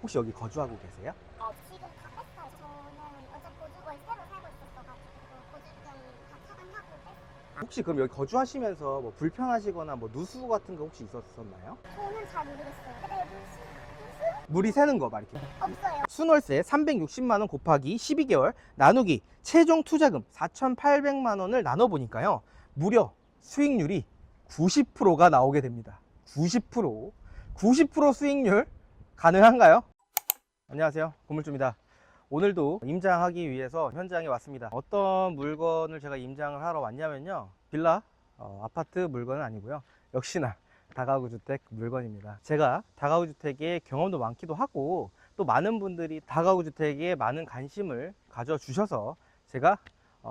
혹시 여기 거주하고 계세요? 지금 다 뺐어요. 저는 어제 보증고에 새로 살고 있었어가지고 보증금 다 차감하고 뺐어요. 혹시 그럼 여기 거주하시면서 뭐 불편하시거나 뭐 누수 같은 거 혹시 있었나요? 저는 잘 모르겠어요. 근데 무슨 물이 새는 거 막 이렇게. 없어요. 순월세 360만 원 곱하기 12개월 나누기 최종 투자금 4,800만 원을 나눠보니까요. 무려 수익률이 90%가 나오게 됩니다. 90%. 90% 수익률 가능한가요? 안녕하세요. 건물주입니다. 오늘도 임장하기 위해서 현장에 왔습니다. 어떤 물건을 제가 임장을 하러 왔냐면요. 빌라, 아파트 물건은 아니고요. 역시나 다가구 주택 물건입니다. 제가 다가구 주택에 경험도 많기도 하고 또 많은 분들이 다가구 주택에 많은 관심을 가져주셔서 제가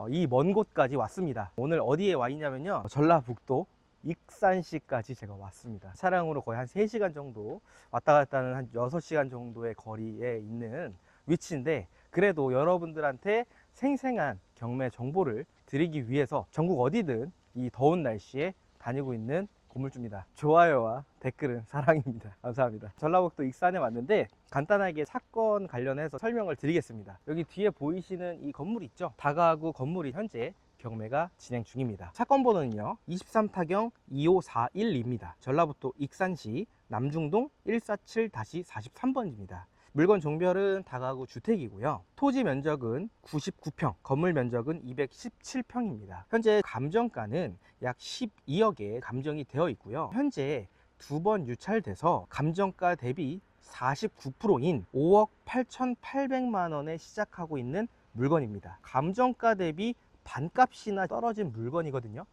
이 먼 곳까지 왔습니다. 오늘 어디에 와 있냐면요. 전라북도 익산시까지 제가 왔습니다. 차량으로 거의 한 3시간 정도 왔다 갔다 하는 한 6시간 정도의 거리에 있는 위치인데, 그래도 여러분들한테 생생한 경매 정보를 드리기 위해서 전국 어디든 이 더운 날씨에 다니고 있는 건물주입니다. 좋아요와 댓글은 사랑입니다. 감사합니다. 전라북도 익산에 왔는데 간단하게 사건 관련해서 설명을 드리겠습니다. 여기 뒤에 보이시는 이 건물 있죠? 다가구 건물이 현재 경매가 진행 중입니다. 사건 번호는요 23타경 2541입니다. 전라북도 익산시 남중동 147-43번지입니다. 물건 종별은 다가구 주택이고요. 토지 면적은 99평, 건물 면적은 217평입니다. 현재 감정가는 약 12억에 감정이 되어 있고요. 현재 두 번 유찰돼서 감정가 대비 49%인 5억 8,800만 원에 시작하고 있는 물건입니다. 감정가 대비 반값이나 떨어진 물건이거든요.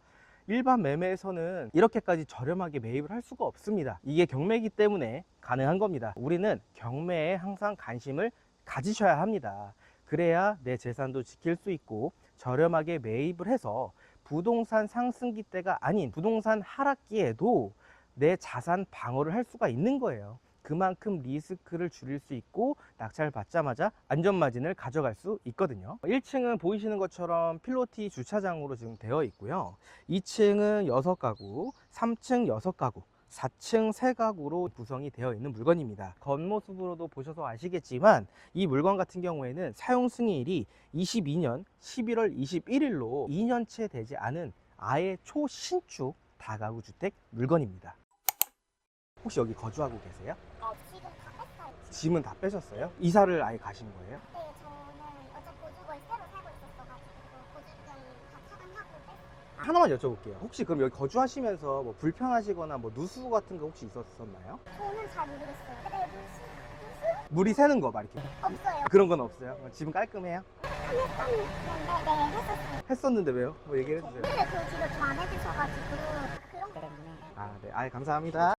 일반 매매에서는 이렇게까지 저렴하게 매입을 할 수가 없습니다. 이게 경매이기 때문에 가능한 겁니다. 우리는 경매에 항상 관심을 가지셔야 합니다. 그래야 내 재산도 지킬 수 있고 저렴하게 매입을 해서 부동산 상승기 때가 아닌 부동산 하락기에도 내 자산 방어를 할 수가 있는 거예요. 그만큼 리스크를 줄일 수 있고 낙찰 받자마자 안전마진을 가져갈 수 있거든요. 1층은 보이시는 것처럼 필로티 주차장으로 지금 되어 있고요. 2층은 6가구, 3층 6가구, 4층 3가구로 구성이 되어 있는 물건입니다. 겉모습으로도 보셔서 아시겠지만 이 물건 같은 경우에는 사용 승인일이 22년 11월 21일로 2년째 되지 않은 아예 초신축 다가구 주택 물건입니다. 혹시 여기 거주하고 계세요? 지금 다 뺐어요. 짐은 다 빼셨어요? 이사를 아예 가신 거예요? 네, 저는 어제 보증고에 새로 살고 있었어가지고 보증금 다 차감하고 뺐어요. 하나만 여쭤볼게요. 혹시 그럼 여기 거주하시면서 뭐 불편하시거나 뭐 누수 같은 거 혹시 있었나요? 저는 잘 모르겠어요. 근데 무슨 물이 새는 거 막 이렇게 없어요. 그런 건 없어요? 집은 깔끔해요? 했었는데 네, 했었어요. 했었는데 왜요? 뭐 얘기를 해주세요. 근데 그 뒤로 좀 안 해주셔가지고 그런 것 때문에. 아, 네. 아, 감사합니다.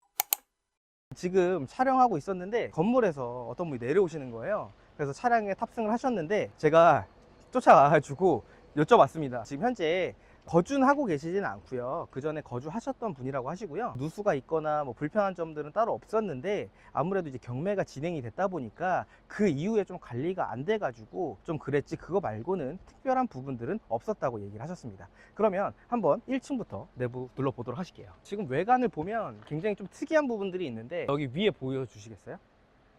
지금 촬영하고 있었는데 건물에서 어떤 분이 내려오시는 거예요. 그래서 차량에 탑승을 하셨는데 제가 쫓아와가지고 여쭤봤습니다. 지금 현재 거주는 하고 계시지는 않고요. 그 전에 거주하셨던 분이라고 하시고요. 누수가 있거나 뭐 불편한 점들은 따로 없었는데 아무래도 이제 경매가 진행이 됐다 보니까 그 이후에 좀 관리가 안 돼가지고 좀 그랬지, 그거 말고는 특별한 부분들은 없었다고 얘기를 하셨습니다. 그러면 한번 1층부터 내부 둘러보도록 하실게요. 지금 외관을 보면 굉장히 좀 특이한 부분들이 있는데 여기 위에 보여주시겠어요?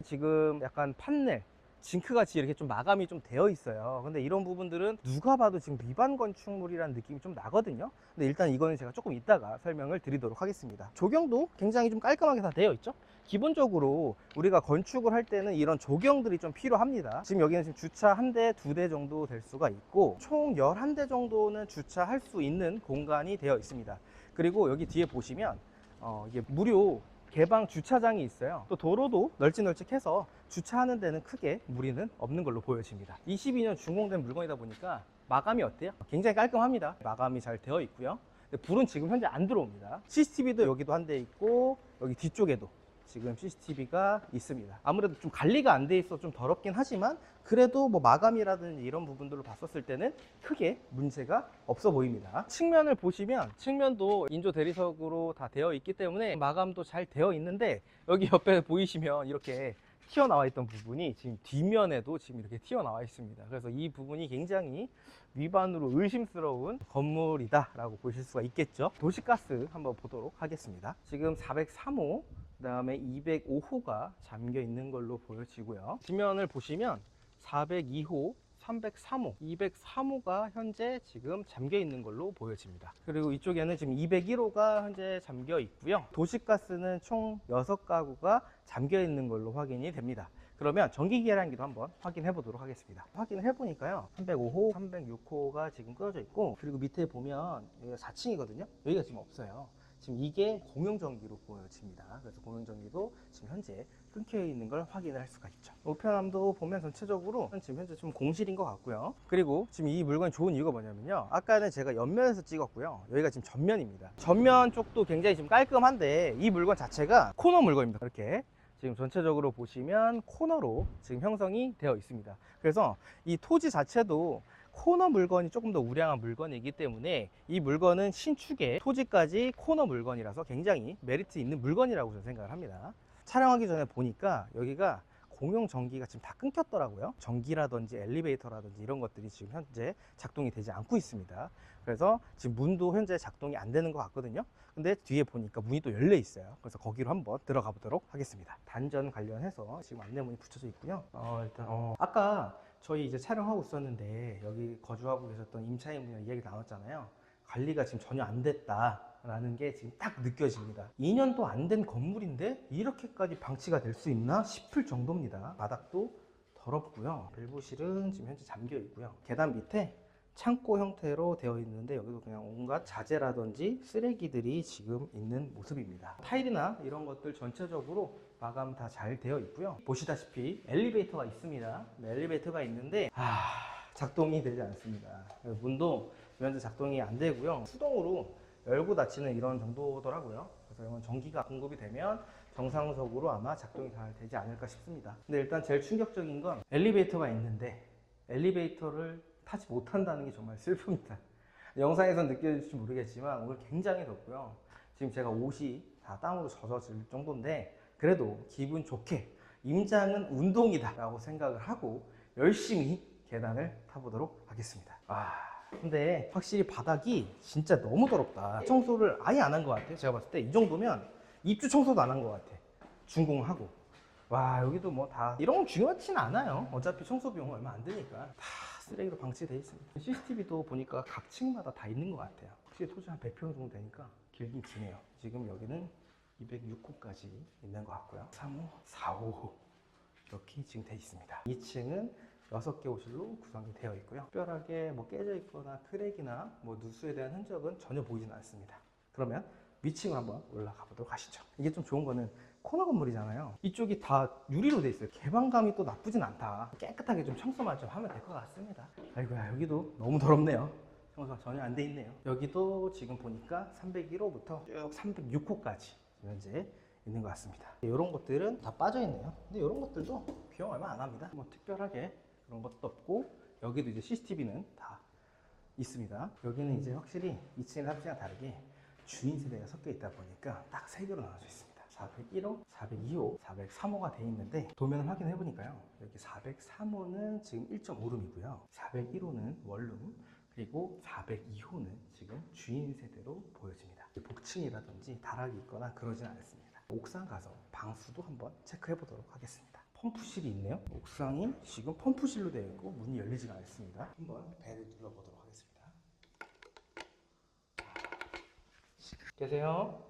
지금 약간 판넬, 징크같이 이렇게 좀 마감이 좀 되어 있어요. 근데 이런 부분들은 누가 봐도 지금 미반 건축물이라는 느낌이 좀 나거든요. 근데 일단 이거는 제가 조금 이따가 설명을 드리도록 하겠습니다. 조경도 굉장히 좀 깔끔하게 다 되어 있죠. 기본적으로 우리가 건축을 할 때는 이런 조경들이 좀 필요합니다. 지금 여기는 지금 주차 1대, 2대 정도 될 수가 있고 총 11대 정도는 주차할 수 있는 공간이 되어 있습니다. 그리고 여기 뒤에 보시면 이게 무료 개방 주차장이 있어요. 또 도로도 널찍널찍해서 주차하는 데는 크게 무리는 없는 걸로 보여집니다. 22년 준공된 물건이다 보니까 마감이 어때요? 굉장히 깔끔합니다. 마감이 잘 되어 있고요. 불은 지금 현재 안 들어옵니다. CCTV도 여기도 한 대 있고 여기 뒤쪽에도 지금 CCTV가 있습니다. 아무래도 좀 관리가 안 돼 있어 좀 더럽긴 하지만 그래도 뭐 마감이라든지 이런 부분들로 봤었을 때는 크게 문제가 없어 보입니다. 측면을 보시면 측면도 인조 대리석으로 다 되어 있기 때문에 마감도 잘 되어 있는데 여기 옆에 보이시면 이렇게 튀어나와 있던 부분이 지금 뒷면에도 지금 이렇게 튀어나와 있습니다. 그래서 이 부분이 굉장히 위반으로 의심스러운 건물이다 라고 보실 수가 있겠죠. 도시가스 한번 보도록 하겠습니다. 지금 403호 다음에 205호가 잠겨 있는 걸로 보여지고요. 지면을 보시면 402호, 303호, 203호가 현재 지금 잠겨 있는 걸로 보여집니다. 그리고 이쪽에는 지금 201호가 현재 잠겨 있고요. 도시가스는 총 6가구가 잠겨 있는 걸로 확인이 됩니다. 그러면 전기 계량기도 한번 확인해 보도록 하겠습니다. 확인해 보니까요, 305호, 306호가 지금 꺼져 있고, 그리고 밑에 보면 여기가 4층이거든요. 여기가 지금 없어요. 지금 이게 공용전기로 보여집니다. 그래서 공용전기도 지금 현재 끊겨 있는 걸 확인을 할 수가 있죠. 우편함도 보면 전체적으로 지금 현재 좀 공실인 것 같고요. 그리고 지금 이 물건이 좋은 이유가 뭐냐면요, 아까는 제가 옆면에서 찍었고요, 여기가 지금 전면입니다. 전면 쪽도 굉장히 지금 깔끔한데 이 물건 자체가 코너 물건입니다. 이렇게 지금 전체적으로 보시면 코너로 지금 형성이 되어 있습니다. 그래서 이 토지 자체도 코너 물건이 조금 더 우량한 물건이기 때문에 이 물건은 신축의 토지까지 코너 물건이라서 굉장히 메리트 있는 물건이라고 저는 생각을 합니다. 촬영하기 전에 보니까 여기가 공용 전기가 지금 다 끊겼더라고요. 전기라든지 엘리베이터라든지 이런 것들이 지금 현재 작동이 되지 않고 있습니다. 그래서 지금 문도 현재 작동이 안 되는 것 같거든요. 근데 뒤에 보니까 문이 또 열려 있어요. 그래서 거기로 한번 들어가 보도록 하겠습니다. 단전 관련해서 지금 안내문이 붙여져 있고요. 아까 저희 이제 촬영하고 있었는데 여기 거주하고 계셨던 임차인분이랑 이야기 나눴잖아요. 관리가 지금 전혀 안 됐다라는 게 지금 딱 느껴집니다. 2년도 안 된 건물인데 이렇게까지 방치가 될 수 있나 싶을 정도입니다. 바닥도 더럽고요. 벨보실은 지금 현재 잠겨 있고요. 계단 밑에 창고 형태로 되어 있는데 여기도 그냥 온갖 자재라든지 쓰레기들이 지금 있는 모습입니다. 타일이나 이런 것들 전체적으로 마감 다 잘 되어 있고요. 보시다시피 엘리베이터가 있습니다. 네, 엘리베이터가 있는데 작동이 되지 않습니다. 문도 현재 작동이 안 되고요. 수동으로 열고 닫히는 이런 정도더라고요. 그래서 이건 전기가 공급이 되면 정상적으로 아마 작동이 잘 되지 않을까 싶습니다. 근데 일단 제일 충격적인 건 엘리베이터가 있는데 엘리베이터를 타지 못한다는 게 정말 슬픕니다. 영상에선 느껴질지 모르겠지만 오늘 굉장히 덥고요. 지금 제가 옷이 다 땀으로 젖어질 정도인데 그래도 기분 좋게 임장은 운동이다 라고 생각을 하고 열심히 계단을 타보도록 하겠습니다. 근데 확실히 바닥이 진짜 너무 더럽다. 청소를 아예 안 한 것 같아요. 제가 봤을 때 이 정도면 입주 청소도 안 한 것 같아. 준공하고. 와, 여기도 뭐 다 이런 건 중요하진 않아요. 어차피 청소 비용 얼마 안 드니까 다 쓰레기로 방치되어 있습니다. CCTV도 보니까 각 층마다 다 있는 것 같아요. 확실히 토지 한 100평 정도 되니까 길긴 기네요. 지금 여기는 206호까지 있는 것 같고요. 3호, 4호 이렇게 지금 되어 있습니다. 2층은 6개 호실로 구성이 되어 있고요. 특별하게 뭐 깨져 있거나 크랙이나 뭐 누수에 대한 흔적은 전혀 보이진 않습니다. 그러면 위층으로 한번 올라가 보도록 하시죠. 이게 좀 좋은 거는 코너 건물이잖아요. 이쪽이 다 유리로 돼 있어요. 개방감이 또 나쁘진 않다. 깨끗하게 좀 청소만 좀 하면 될 것 같습니다. 아이고야, 여기도 너무 더럽네요. 청소가 전혀 안 돼 있네요. 여기도 지금 보니까 301호부터 쭉 306호까지 현재 있는 것 같습니다. 이런 것들은 다 빠져 있네요. 근데 이런 것들도 비용 얼마 안 합니다. 뭐 특별하게 그런 것도 없고, 여기도 이제 CCTV는 다 있습니다. 여기는 이제 확실히 2층이나 3층이랑 다르게 주인 세대가 섞여 있다 보니까 딱 3개로 나눠져 있습니다. 401호, 402호, 403호가 되어 있는데 도면을 확인해 보니까요, 여기 403호는 지금 1.5룸이고요 401호는 원룸, 그리고 402호는 지금 주인 세대로 보여집니다. 복층이라든지 다락이 있거나 그러진 않습니다. 옥상 가서 방수도 한번 체크해 보도록 하겠습니다. 펌프실이 있네요. 옥상이 지금 펌프실로 되어 있고 문이 열리지가 않습니다. 한번 벨을 눌러보도록 하겠습니다. 계세요?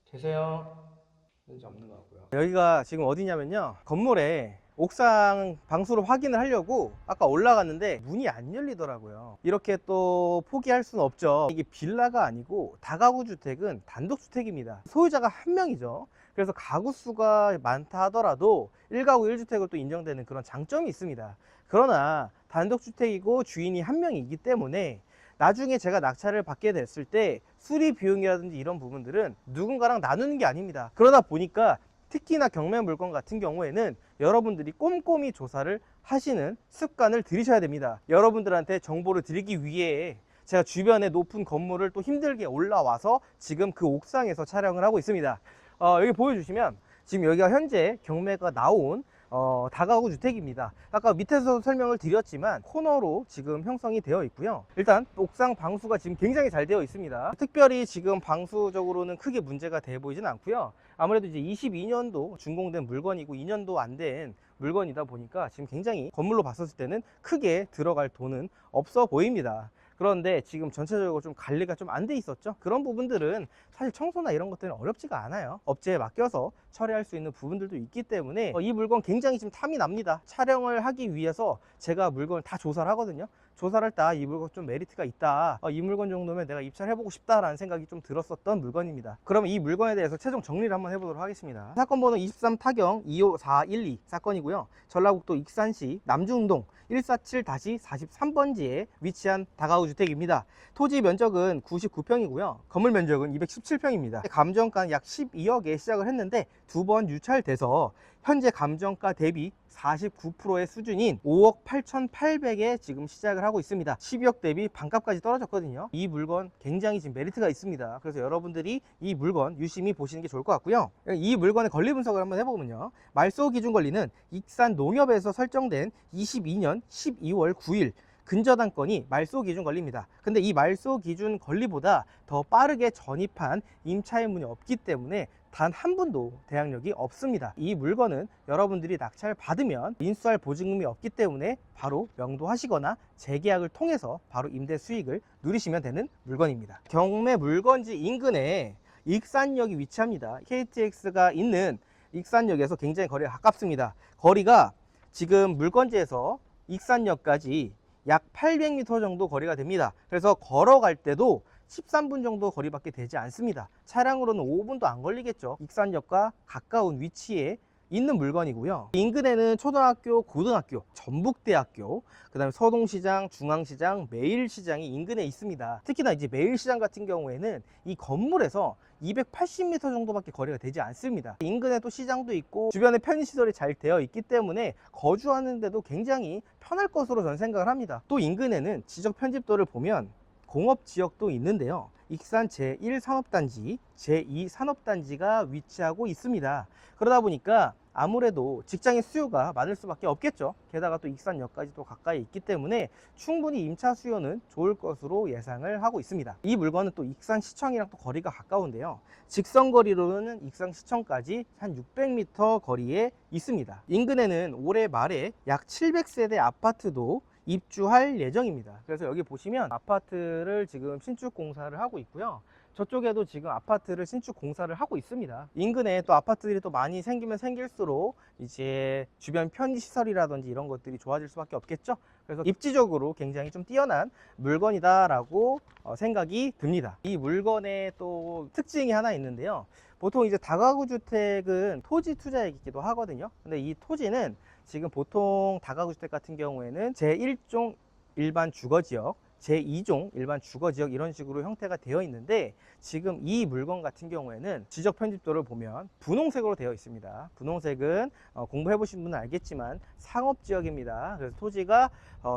계세요? 왠지 없는 것 같고요. 여기가 지금 어디냐면요, 건물에 옥상 방수를 확인을 하려고 아까 올라갔는데 문이 안 열리더라고요. 이렇게 또 포기할 수는 없죠. 이게 빌라가 아니고 다가구 주택은 단독주택입니다. 소유자가 한 명이죠. 그래서 가구 수가 많다 하더라도 1가구 1주택으로 또 인정되는 그런 장점이 있습니다. 그러나 단독주택이고 주인이 한 명이기 때문에 나중에 제가 낙찰을 받게 됐을 때 수리 비용이라든지 이런 부분들은 누군가랑 나누는 게 아닙니다. 그러다 보니까 특히나 경매 물건 같은 경우에는 여러분들이 꼼꼼히 조사를 하시는 습관을 들이셔야 됩니다. 여러분들한테 정보를 드리기 위해 제가 주변에 높은 건물을 또 힘들게 올라와서 지금 그 옥상에서 촬영을 하고 있습니다. 여기 보여주시면 지금 여기가 현재 경매가 나온 다가구 주택입니다. 아까 밑에서 설명을 드렸지만 코너로 지금 형성이 되어 있고요. 일단 옥상 방수가 지금 굉장히 잘 되어 있습니다. 특별히 지금 방수적으로는 크게 문제가 돼 보이진 않고요. 아무래도 이제 22년도 준공된 물건이고 2년도 안 된 물건이다 보니까 지금 굉장히 건물로 봤었을 때는 크게 들어갈 돈은 없어 보입니다. 그런데 지금 전체적으로 좀 관리가 좀 안 돼 있었죠. 그런 부분들은 사실 청소나 이런 것들은 어렵지가 않아요. 업체에 맡겨서 처리할 수 있는 부분들도 있기 때문에 이 물건 굉장히 지금 탐이 납니다. 촬영을 하기 위해서 제가 물건을 다 조사를 하거든요. 조사를 할 때 이 물건 좀 메리트가 있다, 이 물건 정도면 내가 입찰을 해보고 싶다라는 생각이 좀 들었었던 물건입니다. 그러면 이 물건에 대해서 최종 정리를 한번 해보도록 하겠습니다. 사건 번호 23 타경 25412 사건이고요. 전라북도 익산시 남주운동 147-43번지에 위치한 다가구 주택입니다. 토지 면적은 99평이고요. 건물 면적은 217평입니다. 감정가는 약 12억에 시작을 했는데 두 번 유찰돼서 현재 감정가 대비 49%의 수준인 5억 8,800에 지금 시작을 하고 있습니다. 12억 대비 반값까지 떨어졌거든요. 이 물건 굉장히 지금 메리트가 있습니다. 그래서 여러분들이 이 물건 유심히 보시는 게 좋을 것 같고요. 이 물건의 권리 분석을 한번 해보면요. 말소 기준 권리는 익산 농협에서 설정된 22년 12월 9일 근저당권이 말소 기준 권리입니다. 근데 이 말소 기준 권리보다 더 빠르게 전입한 임차인분이 없기 때문에 단 한 분도 대항력이 없습니다. 이 물건은 여러분들이 낙찰 받으면 인수할 보증금이 없기 때문에 바로 명도하시거나 재계약을 통해서 바로 임대 수익을 누리시면 되는 물건입니다. 경매 물건지 인근에 익산역이 위치합니다. KTX가 있는 익산역에서 굉장히 거리가 가깝습니다. 거리가 지금 물건지에서 익산역까지 약 800m 정도 거리가 됩니다. 그래서 걸어갈 때도 13분 정도 거리밖에 되지 않습니다. 차량으로는 5분도 안 걸리겠죠. 익산역과 가까운 위치에 있는 물건이고요. 인근에는 초등학교, 고등학교, 전북대학교, 그 다음에 서동시장, 중앙시장, 매일시장이 인근에 있습니다. 특히나 이제 매일시장 같은 경우에는 이 건물에서 280m 정도밖에 거리가 되지 않습니다. 인근에 또 시장도 있고 주변에 편의시설이 잘 되어 있기 때문에 거주하는데도 굉장히 편할 것으로 저는 생각을 합니다. 또 인근에는 지적 편집도를 보면 공업지역도 있는데요. 익산 제1산업단지, 제2산업단지가 위치하고 있습니다. 그러다 보니까 아무래도 직장인 수요가 많을 수밖에 없겠죠. 게다가 또 익산역까지 또 가까이 있기 때문에 충분히 임차 수요는 좋을 것으로 예상을 하고 있습니다. 이 물건은 또 익산시청이랑 또 거리가 가까운데요. 직선거리로는 익산시청까지 한 600m 거리에 있습니다. 인근에는 올해 말에 약 700세대 아파트도 입주할 예정입니다. 그래서 여기 보시면 아파트를 지금 신축 공사를 하고 있고요. 저쪽에도 지금 아파트를 신축 공사를 하고 있습니다. 인근에 또 아파트들이 또 많이 생기면 생길수록 이제 주변 편의시설이라든지 이런 것들이 좋아질 수밖에 없겠죠. 그래서 입지적으로 굉장히 좀 뛰어난 물건이다라고 생각이 듭니다. 이 물건의 또 특징이 하나 있는데요. 보통 이제 다가구 주택은 토지 투자이기도 하거든요. 근데 이 토지는 지금 보통 다가구 주택 같은 경우에는 제1종 일반 주거지역, 제2종 일반 주거지역 이런 식으로 형태가 되어 있는데 지금 이 물건 같은 경우에는 지적 편집도를 보면 분홍색으로 되어 있습니다. 분홍색은 공부해 보신 분은 알겠지만 상업지역입니다. 그래서 토지가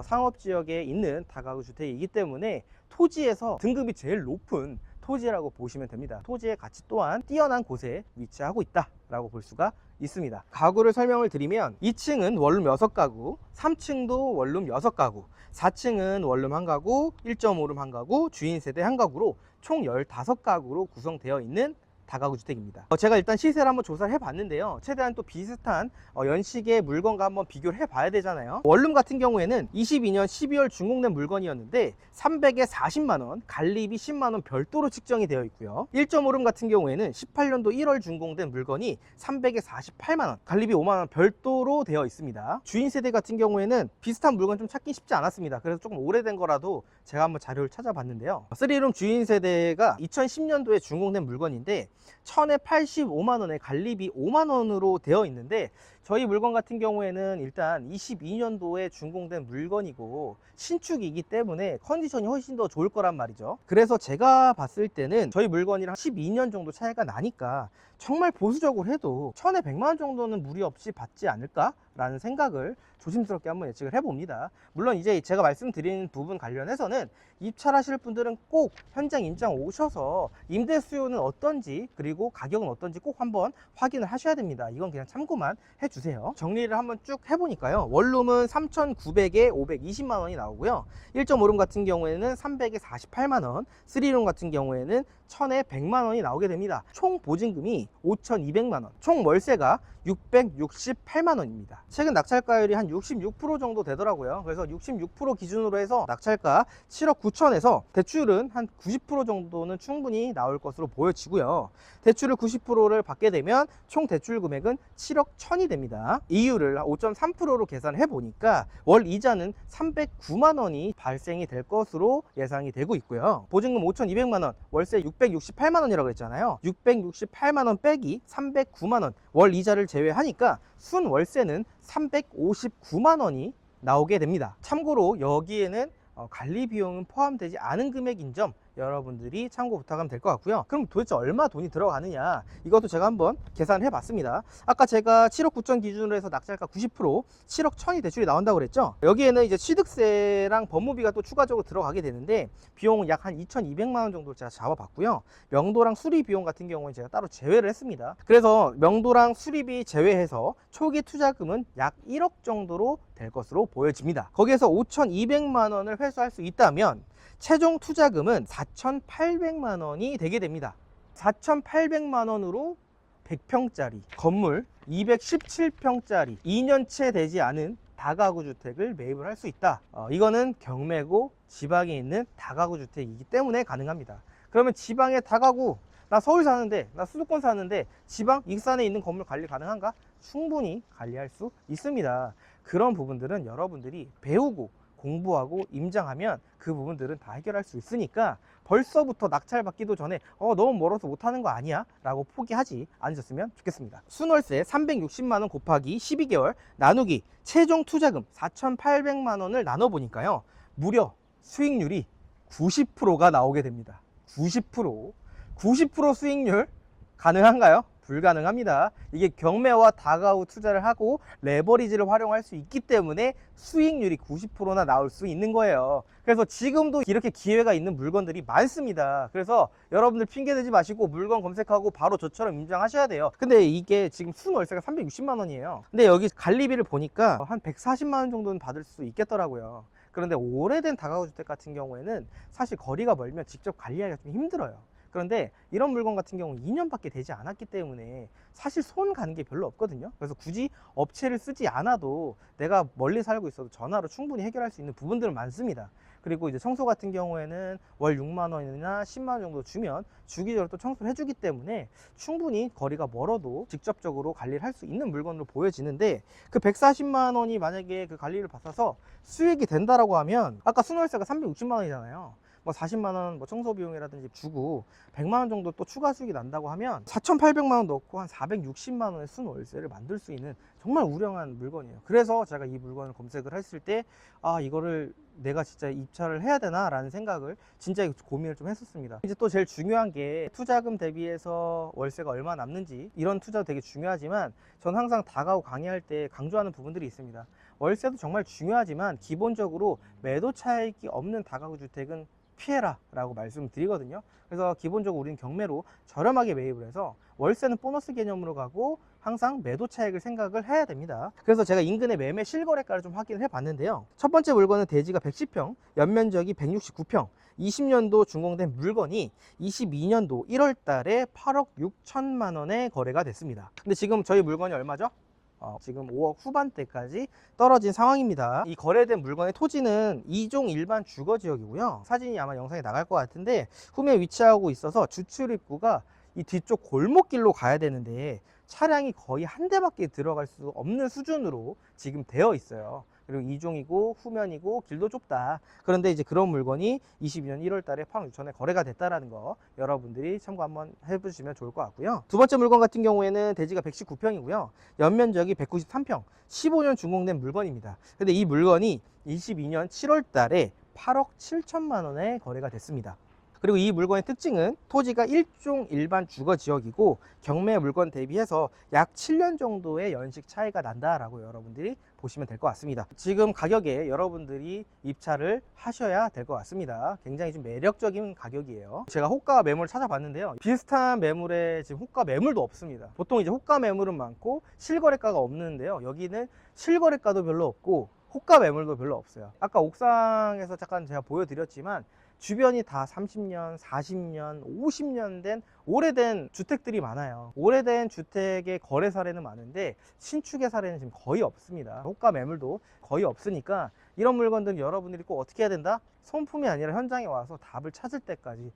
상업지역에 있는 다가구 주택이기 때문에 토지에서 등급이 제일 높은 토지라고 보시면 됩니다. 토지의 가치 또한 뛰어난 곳에 위치하고 있다라고 볼 수가 있습니다. 가구를 설명을 드리면 2층은 원룸 6가구, 3층도 원룸 6가구, 4층은 원룸 1가구, 1.5룸 1가구, 주인 세대 1가구로 총 15가구로 구성되어 있는 다가구 주택입니다. 제가 일단 시세를 한번 조사를 해봤는데요. 최대한 또 비슷한 연식의 물건과 한번 비교를 해봐야 되잖아요. 원룸 같은 경우에는 22년 12월 준공된 물건이었는데 300에 40만원, 관리비 10만원 별도로 측정이 되어 있고요. 1.5룸 같은 경우에는 18년도 1월 준공된 물건이 300에 48만원, 관리비 5만원 별도로 되어 있습니다. 주인 세대 같은 경우에는 비슷한 물건 좀 찾기 쉽지 않았습니다. 그래서 조금 오래된 거라도 제가 한번 자료를 찾아봤는데요. 3룸 주인 세대가 2010년도에 준공된 물건인데 1000에 85만원에 관리비 5만원으로 되어 있는데 저희 물건 같은 경우에는 일단 22년도에 준공된 물건이고 신축이기 때문에 컨디션이 훨씬 더 좋을 거란 말이죠. 그래서 제가 봤을 때는 저희 물건이랑 12년 정도 차이가 나니까 정말 보수적으로 해도 1000에 100만 원 정도는 무리 없이 받지 않을까라는 생각을 조심스럽게 한번 예측을 해봅니다. 물론 이제 제가 말씀드린 부분 관련해서는 입찰하실 분들은 꼭 현장 임장 오셔서 임대 수요는 어떤지 그리고 가격은 어떤지 꼭 한번 확인을 하셔야 됩니다. 이건 그냥 참고만 해주세요. 정리를 한번 쭉 해보니까요, 원룸은 3,900에 520만 원이 나오고요, 1.5룸 같은 경우에는 300에 48만 원, 3룸 같은 경우에는 1000에 100만 원이 나오게 됩니다. 총 보증금이 5,200만 원, 총 월세가 668만 원입니다. 최근 낙찰가율이 한 66% 정도 되더라고요. 그래서 66% 기준으로 해서 낙찰가 7억 9천에서 대출은 한 90% 정도는 충분히 나올 것으로 보여지고요. 대출을 90%를 받게 되면 총 대출 금액은 7억 1천이 됩니다. 이율을 5.3%로 계산해 보니까 월 이자는 309만 원이 발생이 될 것으로 예상이 되고 있고요. 보증금 5,200만 원, 월세 668만 원이라고 했잖아요. 668만 원 빼기 309만 원, 월 이자를 제외하니까 순 월세는 359만 원이 나오게 됩니다. 참고로 여기에는 관리 비용은 포함되지 않은 금액인 점 여러분들이 참고 부탁하면 될 것 같고요. 그럼 도대체 얼마 돈이 들어가느냐, 이것도 제가 한번 계산해 봤습니다. 아까 제가 7억 9천 기준으로 해서 낙찰가 90% 7억 1천이 대출이 나온다고 그랬죠. 여기에는 이제 취득세랑 법무비가 또 추가적으로 들어가게 되는데 비용은 약 한 2,200만 원 정도 제가 잡아봤고요. 명도랑 수리 비용 같은 경우는 제가 따로 제외를 했습니다. 그래서 명도랑 수리비 제외해서 초기 투자금은 약 1억 정도로 될 것으로 보여집니다. 거기에서 5,200만 원을 회수할 수 있다면 최종 투자금은 4,800만 원이 되게 됩니다. 4,800만 원으로 100평짜리 건물 217평짜리 2년째 되지 않은 다가구 주택을 매입을 할 수 있다. 이거는 경매고 지방에 있는 다가구 주택이기 때문에 가능합니다. 그러면 지방의 다가구, 나 서울 사는데, 나 수도권 사는데 지방 익산에 있는 건물 관리 가능한가? 충분히 관리할 수 있습니다. 그런 부분들은 여러분들이 배우고 공부하고 임장하면 그 부분들은 다 해결할 수 있으니까 벌써부터 낙찰 받기도 전에 너무 멀어서 못하는 거 아니야? 라고 포기하지 않으셨으면 좋겠습니다. 순월세 360만 원 곱하기 12개월 나누기 최종 투자금 4,800만 원을 나눠보니까요, 무려 수익률이 90%가 나오게 됩니다. 90% 수익률 가능한가요? 불가능합니다. 이게 경매와 다가구 투자를 하고 레버리지를 활용할 수 있기 때문에 수익률이 90%나 나올 수 있는 거예요. 그래서 지금도 이렇게 기회가 있는 물건들이 많습니다. 그래서 여러분들 핑계대지 마시고 물건 검색하고 바로 저처럼 임장하셔야 돼요. 근데 이게 지금 순월세가 360만 원이에요. 근데 여기 관리비를 보니까 한 140만 원 정도는 받을 수 있겠더라고요. 그런데 오래된 다가구 주택 같은 경우에는 사실 거리가 멀면 직접 관리하기가 좀 힘들어요. 그런데 이런 물건 같은 경우는 2년밖에 되지 않았기 때문에 사실 손 가는 게 별로 없거든요. 그래서 굳이 업체를 쓰지 않아도 내가 멀리 살고 있어도 전화로 충분히 해결할 수 있는 부분들은 많습니다. 그리고 이제 청소 같은 경우에는 월 6만 원이나 10만 원 정도 주면 주기적으로 또 청소를 해주기 때문에 충분히 거리가 멀어도 직접적으로 관리를 할 수 있는 물건으로 보여지는데, 그 140만 원이 만약에 그 관리를 받아서 수익이 된다라고 하면 아까 순월세가 360만 원이잖아요. 뭐 40만 원 뭐 청소 비용이라든지 주고 100만 원 정도 또 추가 수익이 난다고 하면 4,800만 원 넣고 한 460만 원의 순월세를 만들 수 있는 정말 우량한 물건이에요. 그래서 제가 이 물건을 검색을 했을 때 이거를 내가 진짜 입찰을 해야 되나 라는 생각을 진짜 고민을 좀 했었습니다. 이제 또 제일 중요한 게 투자금 대비해서 월세가 얼마 남는지, 이런 투자도 되게 중요하지만 전 항상 다가구 강의할 때 강조하는 부분들이 있습니다. 월세도 정말 중요하지만 기본적으로 매도 차익이 없는 다가구 주택은 피해라 라고 말씀드리거든요. 그래서 기본적으로 우리는 경매로 저렴하게 매입을 해서 월세는 보너스 개념으로 가고 항상 매도 차익을 생각을 해야 됩니다. 그래서 제가 인근의 매매 실거래가를 좀 확인을 해 봤는데요, 첫 번째 물건은 대지가 110평, 연면적이 169평, 20년도 준공된 물건이 22년도 1월 달에 8억 6천만 원에 거래가 됐습니다. 근데 지금 저희 물건이 얼마죠? 지금 5억 후반대까지 떨어진 상황입니다. 이 거래된 물건의 토지는 2종 일반 주거지역이고요. 사진이 아마 영상에 나갈 것 같은데 후면에 위치하고 있어서 주출입구가 이 뒤쪽 골목길로 가야 되는데 차량이 거의 한 대밖에 들어갈 수 없는 수준으로 지금 되어 있어요. 그리고 2종이고 후면이고 길도 좁다. 그런데 이제 그런 물건이 22년 1월 달에 8억 6천에 거래가 됐다라는 거 여러분들이 참고 한번 해보시면 좋을 것 같고요. 두 번째 물건 같은 경우에는 대지가 119평이고요. 연면적이 193평, 15년 준공된 물건입니다. 근데 이 물건이 22년 7월 달에 8억 7천만 원에 거래가 됐습니다. 그리고 이 물건의 특징은 토지가 일종 일반 주거 지역이고 경매 물건 대비해서 약 7년 정도의 연식 차이가 난다라고 여러분들이 보시면 될 것 같습니다. 지금 가격에 여러분들이 입찰을 하셔야 될 것 같습니다. 굉장히 좀 매력적인 가격이에요. 제가 호가 매물 찾아봤는데요, 비슷한 매물에 지금 호가 매물도 없습니다. 보통 이제 호가 매물은 많고 실거래가가 없는데요, 여기는 실거래가도 별로 없고 호가 매물도 별로 없어요. 아까 옥상에서 잠깐 제가 보여드렸지만 주변이 다 30년, 40년, 50년 된 오래된 주택들이 많아요. 오래된 주택의 거래 사례는 많은데 신축의 사례는 지금 거의 없습니다. 호가 매물도 거의 없으니까 이런 물건들은 여러분들이 꼭 어떻게 해야 된다? 손품이 아니라 현장에 와서 답을 찾을 때까지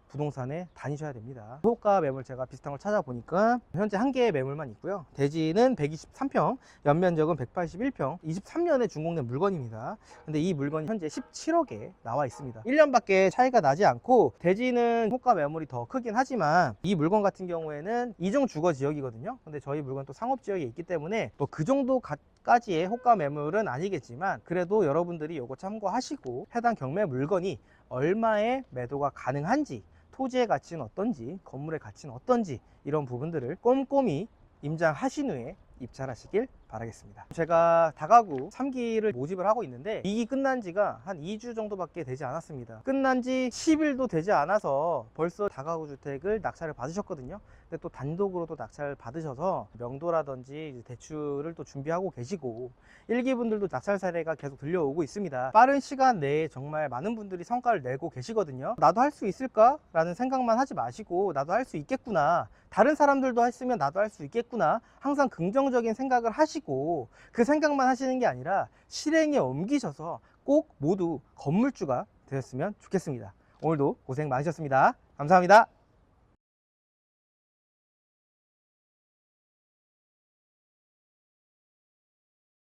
부동산에 다니셔야 됩니다. 호가 매물 제가 비슷한 걸 찾아보니까 현재 한 개의 매물만 있고요. 대지는 123평, 연면적은 181평, 23년에 준공된 물건입니다. 근데 이 물건이 현재 17억에 나와 있습니다. 1년밖에 차이가 나지 않고 대지는 호가 매물이 더 크긴 하지만 이 물건 같은 경우에는 이종 주거 지역이거든요. 근데 저희 물건 또 상업 지역에 있기 때문에 뭐 그 정도 까지의 호가 매물은 아니겠지만 그래도 여러분들이 이거 참고하시고 해당 경매 물건이 얼마의 매도가 가능한지, 토지의 가치는 어떤지, 건물의 가치는 어떤지 이런 부분들을 꼼꼼히 임장하신 후에 입찰하시길 바라겠습니다. 제가 다가구 3기를 모집을 하고 있는데 2기 끝난 지가 한 2주 정도밖에 되지 않았습니다. 끝난 지 10일도 되지 않아서 벌써 다가구 주택을 낙찰을 받으셨거든요. 근데 또 단독으로 또 낙찰을 받으셔서 명도라든지 대출을 또 준비하고 계시고 1기 분들도 낙찰 사례가 계속 들려오고 있습니다. 빠른 시간 내에 정말 많은 분들이 성과를 내고 계시거든요. 나도 할 수 있을까? 라는 생각만 하지 마시고 나도 할 수 있겠구나, 다른 사람들도 했으면 나도 할 수 있겠구나, 항상 긍정적인 생각을 하시고 그 생각만 하시는 게 아니라 실행에 옮기셔서 꼭 모두 건물주가 되셨으면 좋겠습니다. 오늘도 고생 많으셨습니다. 감사합니다.